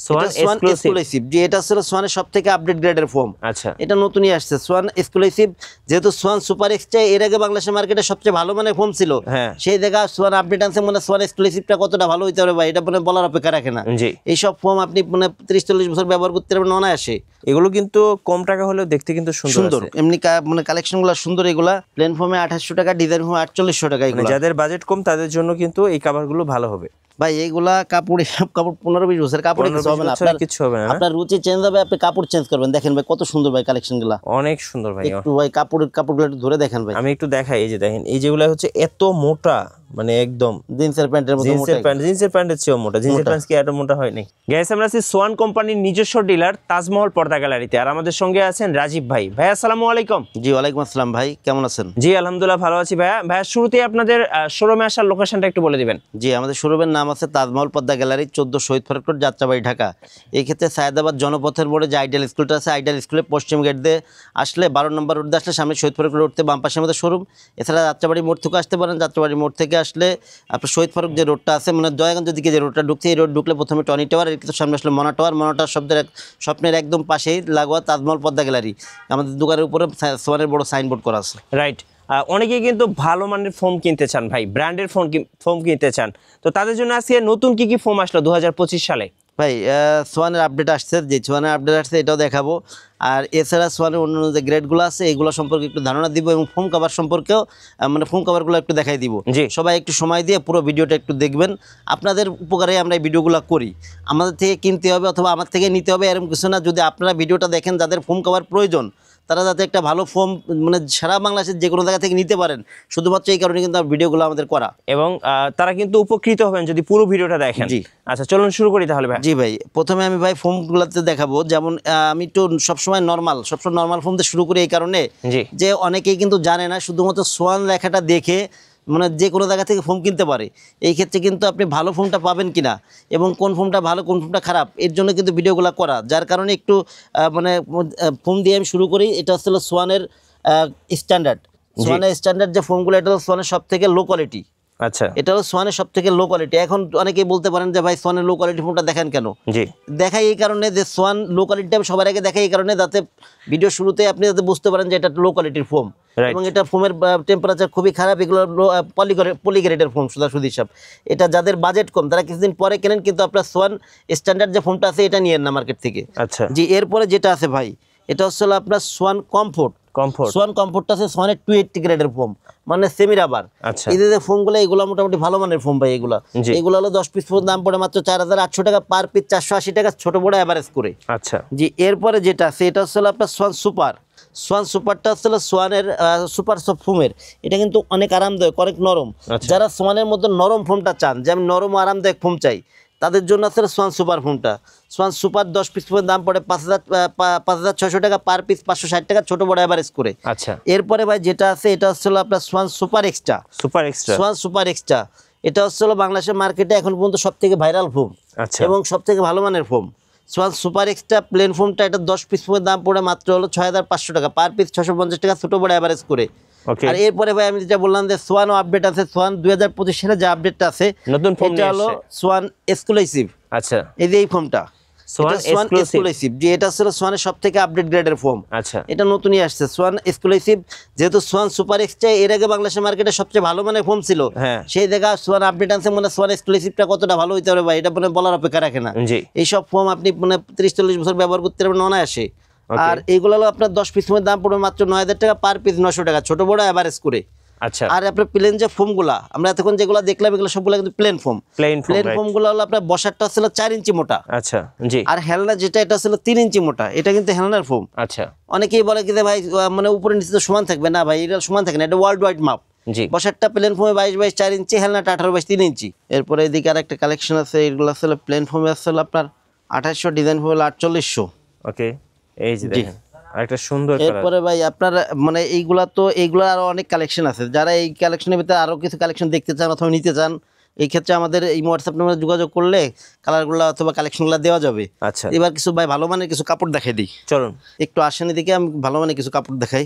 Schwann exclusive, যে এটা ছিল সোয়ানের সবথেকে আপডেট গ্রেডের ফোম। আচ্ছা, এটা নতুনই আসছে সোয়ান এক্সক্লুসিভ, যেহেতু সোয়ান সুপার এক্সটা এর আগে বাংলাদেশের মার্কেটে সবচেয়ে ভালো মানের ফোম ছিল, হ্যাঁ সেই জায়গায় সোয়ান আপডেট আনছে, মানে সোয়ান এক্সক্লুসিভটা কতটা ভালো হইতে পারে ভাই এটা মানে বলার অপেক্ষা রাখে না। জি, এইসব ফোম আপনি মানে 30-40 বছর ব্যবহার করতে পারবেন অনায়াসে। এগুলো কিন্তু কম টাকা হলেও দেখতে কিন্তু সুন্দর, এমনি মানে কালেকশনগুলো সুন্দর। এগুলা প্লেন ফোমে 2800 টাকা, ডিজাইন ফোমে 4800 টাকা। এগুলো যাদের বাজেট কম তাদের জন্য কিন্তু এই কাভারগুলো ভালো হবে ভাই। এইগুলা কাপড়, সব কাপড় 15-20 বছর কাপড় কিছু হবে না, কিছু হবে না। আপনার রুচি চেঞ্জ হবে, আপনি কাপড় চেঞ্জ করবেন। দেখেন ভাই কত সুন্দর ভাই কালেকশনগুলো, অনেক সুন্দর ভাই। একটু ভাই কাপড়গুলো একটু ধরে দেখেন ভাই। আমি একটু দেখাই, এই যে দেখেন, এই যেগুলো হচ্ছে এত মোটা, মানে একদম জিন্সের প্যান্টের মতো মোটা। জিন্সের প্যান্টের চেয়েও মোটা। জিন্সের প্যান্ট কি এত মোটা হয় নাই? গাইস, আমরা আছি সোয়ান কোম্পানির নিজস্ব ডিলার তাজমহল পর্দা গ্যালারিতে, আর আমাদের সঙ্গে আছেন রাজীব ভাই। ভাই আসসালামু আলাইকুম। জি ওয়ালাইকুম আসসালাম ভাই, কেমন আছেন? জি আলহামদুলিল্লাহ ভালো আছি ভাইয়া। ভাইয়া শুরুতেই আপনাদের শোরুমে আসার লোকেশনটা একটু বলে দিবেন। জি, আমাদের শোরুমের নাম আছে তাজমহল পর্দা গ্যালারি, 14 শহীদ ফারুক রোড, যাত্রাবাড়ি, ঢাকা। এই ক্ষেত্রে সায়েদাবাদ জনপথের মোড়ে যে আইডিয়াল স্কুলটা আছে, আইডিয়াল স্কুলের পশ্চিম গেট দিয়ে আসলে 12 নম্বর রোড দিয়ে আসলে সামনে শহীদ ফারুক রোড উঠতে বাম পাশে আমাদের শোরুম। এছাড়া যাত্রাবাড়ি মোড় থেকে আসতে পারেন। যাত্রাবাড়ি মোড় থেকে আসলে আপনার শহীদ ফারুক যে রোডটা আছে, মানে দয়াগঞ্জ দিকে যে রোডটা ঢুকছে, এই রোড ঢুকলে প্রথমে টনি টাওয়ার, এর কিন্তু সামনে আসলে মনা টাওয়ার। মনা টাওয়ার স্বপ্নের একদম পাশেই লাগোয়া তাজমহল পর্দা গ্যালারি। আমাদের দোকানের উপরে সোয়ানের বড় সাইনবোর্ড করা আছে। রাইট। অনেকেই কিন্তু ভালো মানের ফোম কিনতে চান ভাই, ব্র্যান্ডের ফোম কিনতে চান, তো তাদের জন্য আজকে নতুন কি ফোম আসলো 2025 সালে? ভাই সোয়ানের আপডেট আসছে, যে সোয়ানের আপডেট আসছে এটাও দেখাবো। আর এছাড়া সোয়ানের অন্যান্য যে গ্রেডগুলো আছে এগুলো সম্পর্কে একটু ধারণা দিব, এবং ফোম কভার সম্পর্কেও মানে ফোম কভারগুলো একটু দেখাই দিব। জি, সবাই একটু সময় দিয়ে পুরো ভিডিওটা একটু দেখবেন। আপনাদের উপকারে আমরা এই ভিডিওগুলো করি। আমাদের থেকে কিনতে হবে অথবা আমার থেকে নিতে হবে এরকম কিছু না। যদি আপনারা ভিডিওটা দেখেন, যাদের ফোম কভার প্রয়োজন তারা যাতে একটা ভালো ফোম মানে সারা বাংলাদেশের যে কোনো জায়গা থেকে নিতে পারেন, শুধুমাত্র এই কারণে কিন্তু ভিডিওগুলো আমাদের করা, এবং তারা কিন্তু উপকৃত হবেন যদি পুরো ভিডিওটা দেখেন। জি আচ্ছা, চলুন শুরু করি তাহলে ভাই। জি ভাই, প্রথমে আমি ভাই ফোমগুলোতে দেখাবো। যেমন আমি তো সবসময় নর্মাল ফোম দিয়ে শুরু করি, এই কারণে যে অনেকেই কিন্তু জানে না, শুধুমাত্র সোয়ান লেখাটা দেখে মানে যে কোনো জায়গা থেকে ফোম কিনতে পারে। এই ক্ষেত্রে কিন্তু আপনি ভালো ফোমটা পাবেন কিনা এবং কোন ফোমটা ভালো কোন ফোমটা খারাপ, এর জন্য কিন্তু ভিডিওগুলো করা। যার কারণে একটু মানে ফোম দিয়ে আমি শুরু করি। এটা হচ্ছে সোয়ানের স্ট্যান্ডার্ড। সোয়ানের স্ট্যান্ডার্ড যে ফোমগুলো, এটা হলো সোয়ানের সব থেকে লো কোয়ালিটি। আচ্ছা, এটা হলো সোয়ানের সব থেকে লো কোয়ালিটি। এখন অনেকেই বলতে পারেন যে ভাই সোয়ানের লো কোয়ালিটি ফোনটা দেখেন কেন? জি, দেখাই এই কারণে যে সোয়ান লো কোয়ালিটি আমি সবার আগে দেখাই এই কারণে, যাতে ভিডিও শুরুতে আপনি যাতে বুঝতে পারেন যে এটা লো কোয়ালিটির ফোম, এবং এটা ফোমের টেম্পারেচার খুবই খারাপ। এগুলো পলিগ্রেডের ফোম সোজাসুজি সব। এটা যাদের বাজেট কম তারা কিছুদিন পরে কেনেন, কিন্তু আপনার সোয়ান স্ট্যান্ডার্ড যে ফোমটা আছে এটা নিয়েন না মার্কেট থেকে। আচ্ছা জি, এরপরে যেটা আছে ভাই, এটা হচ্ছে আপনার সোয়ান কমফোর্ট। সোয়ান কমফোর্টটা আছে সোয়ানের 280 গ্রেডের ফোম, মানে সেমি রাবার। আচ্ছা, এই যে ফোমগুলো এগুলো মোটামুটি ভালো মানের ফোম ভাই। এগুলো হলো 10 পিস দাম পড়ে মাত্র 4800 টাকা পার পিস, 480 টাকা ছোট বড় অ্যাভারেজ করে। আচ্ছা জি, এরপরে যেটা আছে এটা হচ্ছে আপনার সোয়ান সুপার। সোয়ান সুপারটা হচ্ছে সোয়ানের সুপার সফট ফোমের। এটা কিন্তু অনেক আরামদায়ক, অনেক নরম। যারা সোয়ানের মধ্যে নরম ফোমটা চান, যে আমি নরম আরামদায়ক ফোম চাই, তাদের জন্য আছে সোয়ান সুপার ফোমটা। সোয়ান সুপার 10 পিস দাম পড়ে 5600 টাকা পার পিস, 560 টাকা ছোট বড় অ্যাভারেজ করে। আচ্ছা, এরপরে ভাই যেটা আছে এটা হচ্ছে আপনার Schwann super extra. Schwann super extra এটা হচ্ছে বাংলাদেশের মার্কেটে এখন পর্যন্ত সব থেকে ভাইরাল ফোম এবং সব থেকে ভালো মানের ফোম। সোয়ান সুপার এক্সট্রা প্লেন ফোমটা, এটা 10 পিস দাম পড়ে মাত্র হলো 6500 টাকা পার পিস, 650 টাকা ছোট বড় অ্যাভারেজ করে। আর এরপরে ভাই আমি যেটা বললাম যে সোয়ানও আপডেট আছে। সোয়ান 2025 সালে যে আপডেটটা আছে নতুন ফোম, এটা হলো সোয়ান এক্সক্লুসিভ। আচ্ছা, এই যে এই ফোমটা সোয়ান এক্সক্লুসিভ, যে এটা ছিল সোয়ানের সব থেকে আপডেট গ্রেডের ফোম। আচ্ছা, এটা নতুনই আসছে সোয়ান এক্সক্লুসিভ। যেহেতু সোয়ান সুপার এক্সটা এর আগে বাংলাদেশের মার্কেটে সবচেয়ে ভালো মানের ফোম ছিল, সেই জায়গায় সোয়ান আপডেট আনছে, মানে সোয়ান এক্সক্লুসিভটা কতটা ভালো হইতে পারে ভাই এটা মানে বলার অপেক্ষা রাখে না। এইসব ফোম আপনি মানে 30-40 বছর ব্যবহার করতে পারবেন অনায়াসে। আর এইগুলো হলো আপনার 10 পিস দাম পড়বে মাত্র 9000 টাকা পার পিস, 900 টাকা ছোট বড় অ্যাভারেজ করে। আচ্ছা, আর আপনার প্লেন যে ফোমগুলা আমরা এতক্ষণ যেগুলো দেখলাম এগুলো সবগুলো কিন্তু প্লেন ফোমগুলো হলো আপনার বসারটা ছিল 4 ইঞ্চি মোটা। আচ্ছা, জি, আর হেলনা যেটা এটা ছিল 3 ইঞ্চি মোটা। এটা কিন্তু হেলনার ফোম। আচ্ছা, অনেকেই বলে কি যে ভাই মানে উপরে নিচে তো সমান থাকবে না, ভাই এটা সমান থাকে না, এটা ওয়ার্ল্ড ওয়াইড মাপ। বসারটা প্লেন ফোমে 22 4 ইঞ্চি, হেলনাটা 18 3 ইঞ্চি। এরপরে এদিকে আর একটা কালেকশন আছে, এগুলো আসলে প্লেন ফোমে আসলে আপনার 2800, ডিজাইন ফোমে 4800। ওকে, এই যে দেখেন আরেকটা সুন্দর কালার। এরপরে ভাই আপনার মানে এইগুলা আরো অনেক কালেকশন আছে। যারা এই কালেকশনের ভিতরে আরো কিছু কালেকশন দেখতে চান অথবা নিতে চান, এই ক্ষেত্রে আমাদের এই হোয়াটসঅ্যাপ নাম্বারে যোগাযোগ করলে কালারগুলো অথবা কালেকশনগুলো দেওয়া যাবে। আচ্ছা, এবার কিছু ভাই ভালো মানের কিছু কাপড় দেখাই দিই, চলুন একটু আসেন এদিকে, আমি ভালো মানের কিছু কাপড় দেখাই।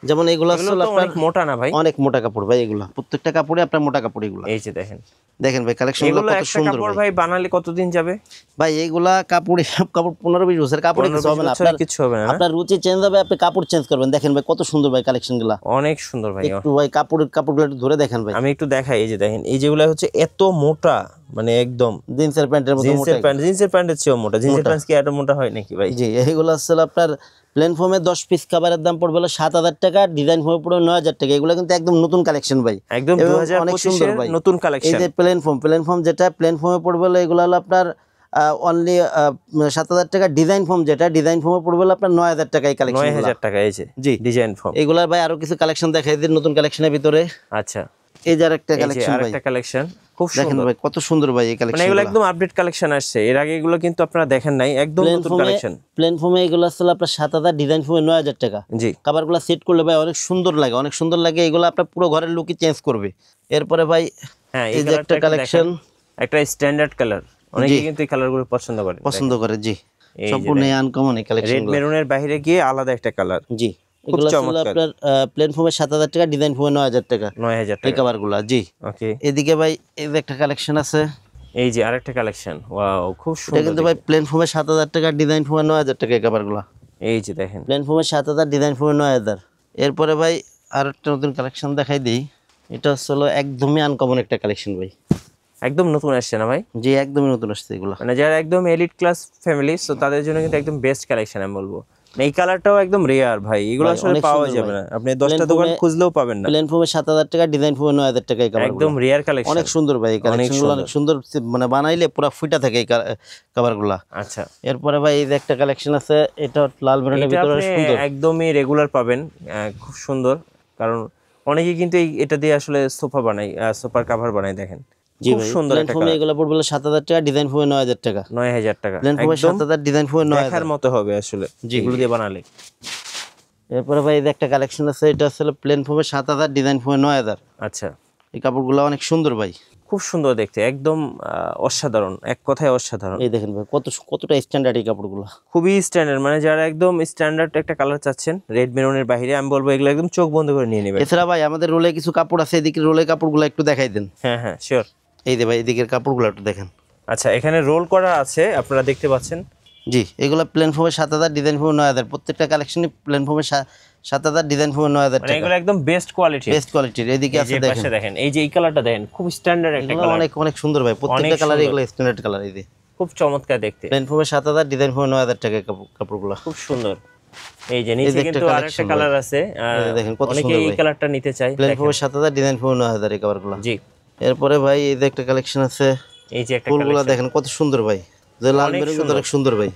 যেমন এগুলো এগুলো আসলে তো আপনার অনেক মোটা না ভাই? অনেক মোটা কাপড় ভাই, এগুলা প্রত্যেকটা কাপড়ে আপনার মোটা কাপড় এগুলা। এই যে দেখেন, দেখেন ভাই কালেকশনগুলো এগুলো কত একটা সুন্দর কাপড় ভাই। ভাই বানালে কতদিন যাবে? ভাই এইগুলা কাপড়, সব কাপড় 15-20 বছর কাপড়ে 15-20 কিছু হবে না, বছরে আপনার কিছু হবে না, না? আপনার রুচি চেঞ্জ হবে, আপনি কাপড় চেঞ্জ করবেন। দেখেন ভাই কত সুন্দর ভাই কালেকশনগুলা, অনেক সুন্দর ভাই। একটু ভাই কাপড়গুলো একটু ধরে দেখেন ভাই। আমি একটু দেখাই, এই যে দেখেন, এই যেগুলো হচ্ছে এত মোটা, মানে একদম জিন্সের প্যান্টের মতো মোটা। জিন্সের প্যান্টের চেয়েও মোটা। জিন্সের প্যান্ট কি এত মোটা হয় নাকি ভাই? জি, এইগুলো আসলে আপনার প্লেন ফোমে 10 পিস কাভারের দাম পড়বে হলো 7,000 টাকা, ডিজাইন ফোমে পড়বে 9,000 টাকা। এগুলো কিন্তু একদম নতুন কালেকশন ভাই, একদম এবং অনেক 2025 সুন্দর এর ভাই। নতুন এই কালেকশন। যে প্লেন ফোম যেটা প্লেন ফোমে পড়বে হলো, এগুলো হলো আপনার অনলি 7,000 টাকা। ডিজাইন ফোম যেটা ডিজাইন ফোমে পড়বে হলো আপনার 9,000 টাকা এই কালেকশন। 9,000 টাকা। এই যে জি, ডিজাইন ফর্ম। এগুলার ভাই আরো কিছু কালেকশন দেখাই দিন নতুন কালেকশনের ভিতরে। আচ্ছা, এই যে আরেকটা এই যে কালেকশন ভাই, আরেকটা কালেকশন, খুব দেখেন সুন্দর। ভাই কত সুন্দর ভাই এই মানে কালেকশন। এগুলো একদম আপডেট কালেকশন আসছে, এর আগে এগুলো কিন্তু আপনারা দেখেন নাই, একদম নতুন কালেকশন। প্লেন ফোমে এগুলো আসলে আপনার 7,000, ডিজাইন ফোমে 9,000 টাকা। জি, কাভারগুলো সেট করলে ভাই অনেক সুন্দর লাগে, অনেক সুন্দর লাগে। এগুলো আপনার পুরো ঘরের লুকই চেঞ্জ করবে। এরপরে ভাই হ্যাঁ, এই যে একটা কালেকশন, একটা স্ট্যান্ডার্ড কালার, অনেকে কিন্তু এই কালারগুলো পছন্দ করে। পছন্দ করে। জি, এই যে সম্পূর্ণ আনকমন এই রেড কালেকশনগুলো। মেরুনের বাইরে গিয়ে আলাদা একটা কালার। জি, খুব এগুলো আসলে চমৎকার। আপনার প্লেন ফোমে 7,000 টাকা, ডিজাইন ফোমে 9,000 টাকা 9,000 এই টাকা। কাভারগুলো। জি, ওকে, এদিকে ভাই এই যে একটা কালেকশন আছে, এই যে আরেকটা কালেকশন, ওয়াও খুব এটা সুন্দর। কিন্তু ভাই প্লেন ফোমে 7,000 টাকা, ডিজাইন ফোমে 9,000 টাকা এই কাভারগুলো। এই যে দেখেন, প্লেন ফোমে 7,000, ডিজাইন ফোমে 9,000। এরপরে ভাই আর একটা নতুন কালেকশন দেখাই দিই। এটা হলো একদমই আনকমন একটা কালেকশন ভাই। একদম নতুন আসছে না ভাই? জি, একদমই নতুন আসছে এগুলো। মানে যারা একদম এলিট ক্লাস ফ্যামিলি, সো তাদের জন্য কিন্তু একদম বেস্ট কালেকশন আমি বলবো। এই কালারটাও একদম রেয়ার ভাই, এগুলো ভাই, আসলে অনেক পাওয়া সুন্দর যাবে ভাই। না, আপনি 10টা দোকান ফোমে- খুঁজলেও পাবেন না। প্লেন ফোমে 7,000 টাকা, ডিজাইন ফোমে 9,000 টাকা এই কাভারগুলো। একদম রেয়ার কালেকশন, অনেক সুন্দর ভাই এই কালেকশনগুলো, অনেক সুন্দর। মানে বানাইলে পুরো ফুটা থাকে এই কাভারগুলো। আচ্ছা, এরপরে ভাই এই যে একটা কালেকশন আছে, এটা লাল মেরুনের এটা ভিতরে আপনি সুন্দর। একদমই রেগুলার পাবেন, খুব সুন্দর। কারণ অনেকে কিন্তু এটা দিয়ে আসলে সোফা বানায়, সোফার কভার বানায়। দেখেন জি খুব ভাই, সুন্দর প্লেন একটা ফোমে কালার। এগুলো পড়বে হলো 7,000 টাকা, ডিজাইন ফোমে 9,000 টাকা। 9,000 টাকা, প্লেন ফোমে একদম 7,000, ডিজাইন ফোমে 9,000। দেখার মতো হবে আসলে এগুলো দিয়ে বানালে। এরপরে ভাই এই যে একটা কালেকশন আছে, এটা আসলে প্লেন ফোমে 7,000, ডিজাইন ফোমে 9,000। আচ্ছা, এই কাপড়গুলো অনেক সুন্দর ভাই। খুব সুন্দর দেখতে, একদম অসাধারণ, এক কথায় অসাধারণ। এই দেখেন ভাই কতটা স্ট্যান্ডার্ড এই কাপড়গুলো। খুবই স্ট্যান্ডার্ড, মানে যারা একদম স্ট্যান্ডার্ড একটা কালার চাচ্ছেন রেড মেরুনের বাইরে, আমি বলবো এগুলো একদম চোখ বন্ধ করে নিয়ে নেবেন। এছাড়া ভাই আমাদের রোলে কিছু কাপড় আছে, এদিকে রোলের কাপড়গুলো একটু দেখাই দেন। হ্যাঁ হ্যাঁ, শিওর। এই যে ভাই এদিকের কাপড়গুলো একটু দেখেন। আচ্ছা, এখানে রোল করা আছে, আপনারা দেখতে পাচ্ছেন। জি, এগুলো প্লেন ফোমে 7,000, ডিজাইন ফোমে 9,000। প্রত্যেকটা কালেকশনই প্লেন ফোমে 7,000, ডিজাইন ফোমে 9,000 মানে টাকা। এগুলো একদম বেস্ট কোয়ালিটি, বেস্ট কোয়ালিটির। এদিকে এই আছে যে দেখেন, পাশে দেখেন, এই যে এই কালারটা দেখেন, খুব স্ট্যান্ডার্ড একটা এগুলো কালার, অনেক অনেক সুন্দর ভাই। প্রত্যেকটা কালার সুন্দর। এগুলো স্ট্যান্ডার্ড কালার। এই যে খুব চমৎকার দেখতে, প্লেন ফোমে 7,000, ডিজাইন ফোমে 9,000 টাকা কাপড়গুলো। খুব সুন্দর। এই যে নিচে যে একটা কিন্তু আরেকটা collection কালার আছে, এই যে দেখেন কত অনেকে সুন্দর এই ভাই। কালারটা নিতে চায়। প্লেন দেখেন। ফোমে 7,000, ডিজাইন ফোমে 9,000 এই কাপড়গুলো। জি, এরপরে ভাই এই যে একটা কালেকশন আছে, এই যে একটা ফুলগুলো collection। দেখেন কত সুন্দর ভাই। যে লাল অনেক মেরুন সুন্দর। অনেক সুন্দর ভাই।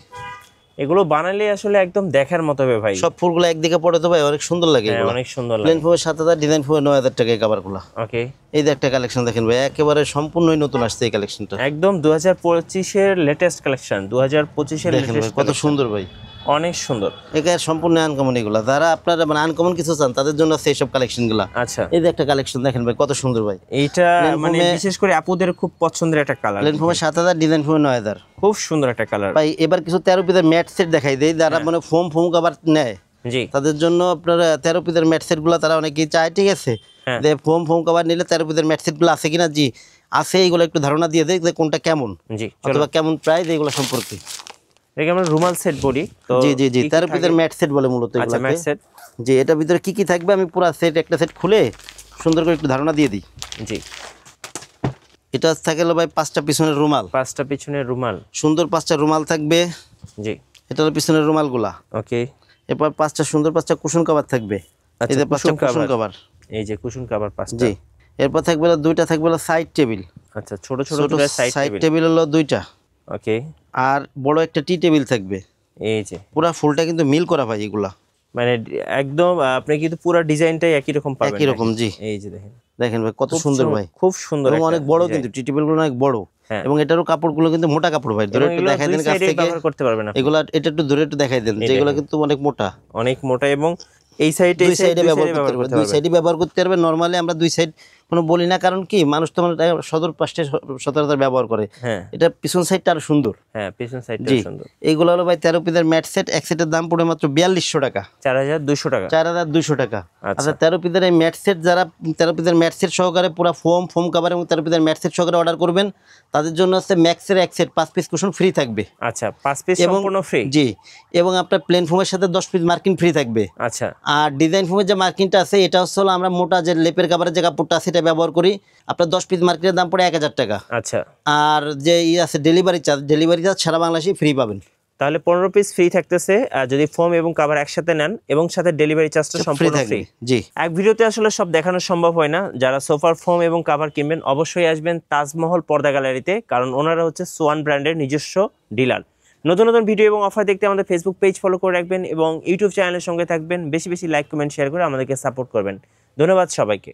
এগুলো বানালে আসলে একদম দেখার মতো হবে ভাই। সব ফুলগুলো একদিকে পড়ে তো ভাই অনেক সুন্দর লাগে হ্যাঁ, এগুলো। অনেক সুন্দর প্লেন লাগে। ফোমে 7,000, ডিজাইন ফোমে 9,000 টাকা এই কাপড়গুলো। ওকে, এই যে একটা কালেকশন দেখেন ভাই, একেবারে সম্পূর্ণই নতুন আসছে এই কালেকশনটা। একদম 2025 এর লেটেস্ট কালেকশন, 2025 এর দেখেন ভাই লেটেস্ট কত সুন্দর ভাই, অনেক সুন্দর। এটা সম্পূর্ণ আনকমন এগুলো। যারা আপনারা মানে আনকমন কিছু চান তাদের জন্য আছে এইসব কালেকশনগুলো। আচ্ছা, এই যে একটা কালেকশন দেখেন ভাই কত সুন্দর ভাই। এইটা Plain মানে foam-এ- বিশেষ করে আপুদের খুব পছন্দের একটা কালার, প্লেন ফোমে 7,000, ডিজাইন ফোমে 9,000। খুব সুন্দর একটা কালার। ভাই এবার কিছু 13 পিসের ম্যাট সেট দেখাই দেই, যারা মানে ফোম কভার নেয় জি, তাদের জন্য আপনার 13 পিসের ম্যাট সেটগুলো তারা অনেকেই চায়, ঠিক আছে। হ্যাঁ। যে ফোম কভার নিলে 13 পিসের ম্যাট সেটগুলো আছে কিনা। জি আছে, এইগুলো একটু ধারণা দিয়ে দেয় যে কোনটা কেমন, জি, চলো অথবা কেমন প্রাইস এগুলো সম্পর্কে। দেখি আমরা রুমাল সেট বলি তো। জি জি জি, কি কি 13 পিসের থাকে? ম্যাট সেট বলে মূলত আচ্ছা, এগুলোকে। Mat set. জি, এটার ভিতরে কি কি থাকবে আমি পুরো সেট একটা সেট খুলে সুন্দর করে একটু ধারণা দিয়ে দিই। জি, এটা থাকে হলো ভাই 5টা পিছনের রুমাল, 5টা পিছনের রুমাল। সুন্দর 5টা রুমাল থাকবে। জি, এটা হলো পিছনের রুমালগুলা। ওকে। এরপর 5টা সুন্দর 5টা কুশন কভার থাকবে। এই যে 5টা কুশন কভার। এই যে কুশন কভার 5টা। জি, এরপর থাকবে হলো 2টা থাকবে হলো সাইড টেবিল। আচ্ছা, ছোট ছোট ছোট দুটো সাইড সাইড টেবিল। টেবিল হলো 2টা, ওকে, আর বড় একটা টি টেবিল থাকবে। এই যে পুরা ফুলটা কিন্তু মিল করা ভাই এগুলা। মানে একদম আপনি কিন্তু পুরো ডিজাইনটাই একই রকম পাবেন। একই রকম, নাকি? জি। এই যে দেখেন, দেখেন ভাই কত সুন্দর ভাই, খুব সুন্দর এবং একটা অনেক বড় design। কিন্তু টি টেবিলগুলো অনেক বড়। হ্যাঁ। এবং এটারও কাপড়গুলো কিন্তু মোটা কাপড় ভাই। ধরে এবং একটু এগুলো দেখাই দুই দেন কাছ সাইডেই থেকে। ব্যবহার করতে পারবেন আপনি। এগুলা এটা একটু ধরে একটু দেখাই দেন যে এগুলো কিন্তু অনেক মোটা। অনেক মোটা, এবং এই সাইডে দুই সাইডে ব্যবহার করতে পারবেন, দুই পারবেন। সাইডে ব্যবহার করতে পারবেন। নরমালি আমরা দুই সাইড কোনো বলি না, কারণ কি মানুষ তো সদর পাশে সচরাচর ব্যবহার করে। হ্যাঁ এটা পিছন সাইডটা আরো সুন্দর। হ্যাঁ, পিছন সাইডটা জি, সুন্দর। এইগুলো হলো ভাই 13 পিসের ম্যাট সেট, এক সেটের দাম পড়ে মাত্র 4200 টাকা, 4200 টাকা। 4200 টাকা। আচ্ছা। আচ্ছা, 13 পিসের এই ম্যাট সেট, যারা 13 পিসের ম্যাট সেট সহকারে পুরো ফোম কভার এবং 13 পিসের ম্যাট সেট সহকারে অর্ডার করবেন, তাদের জন্য হচ্ছে ম্যাক্সের এক সেট 5 পিস কুশন ফ্রি থাকবে। আচ্ছা, 5 পিস এবং সম্পূর্ণ ফ্রি। জি, এবং আপনার প্লেন ফোমের সাথে 10 পিস মার্কিন ফ্রি থাকবে। আচ্ছা আর ডিজাইন ফোমের যে মার্কিনটা আছে, এটা হচ্ছে হলো আমরা মোটা যে লেপের কাভারের যে কাপড়টা আছে এটা ব্যবহার করি। আপনার 10 পিস মার্কিনের দাম পড়ে 1000 টাকা। আচ্ছা, আর যে আছে ডেলিভারি চার্জ সারা বাংলাদেশে ফ্রি পাবেন। তাহলে 15 পিস ফ্রি থাকতেছে যদি ফোম এবং কভার একসাথে নেন, এবং সাথে ডেলিভারি চার্জটা ফ্রি সম্পূর্ণ থাকবে। ফ্রি। জি, এক ভিডিওতে আসলে সব দেখানো সম্ভব হয় না। যারা সোফার ফোম এবং কভার কিনবেন অবশ্যই আসবেন তাজমহল পর্দা গ্যালারিতে, কারণ ওনারা হচ্ছে সোয়ান ব্র্যান্ডের নিজস্ব ডিলার। নতুন নতুন ভিডিও এবং অফার দেখতে আমাদের ফেসবুক পেজ ফলো করে রাখবেন এবং ইউটিউব চ্যানেলের সঙ্গে থাকবেন। বেশি বেশি লাইক কমেন্ট শেয়ার করে আমাদেরকে সাপোর্ট করবেন। ধন্যবাদ সবাইকে।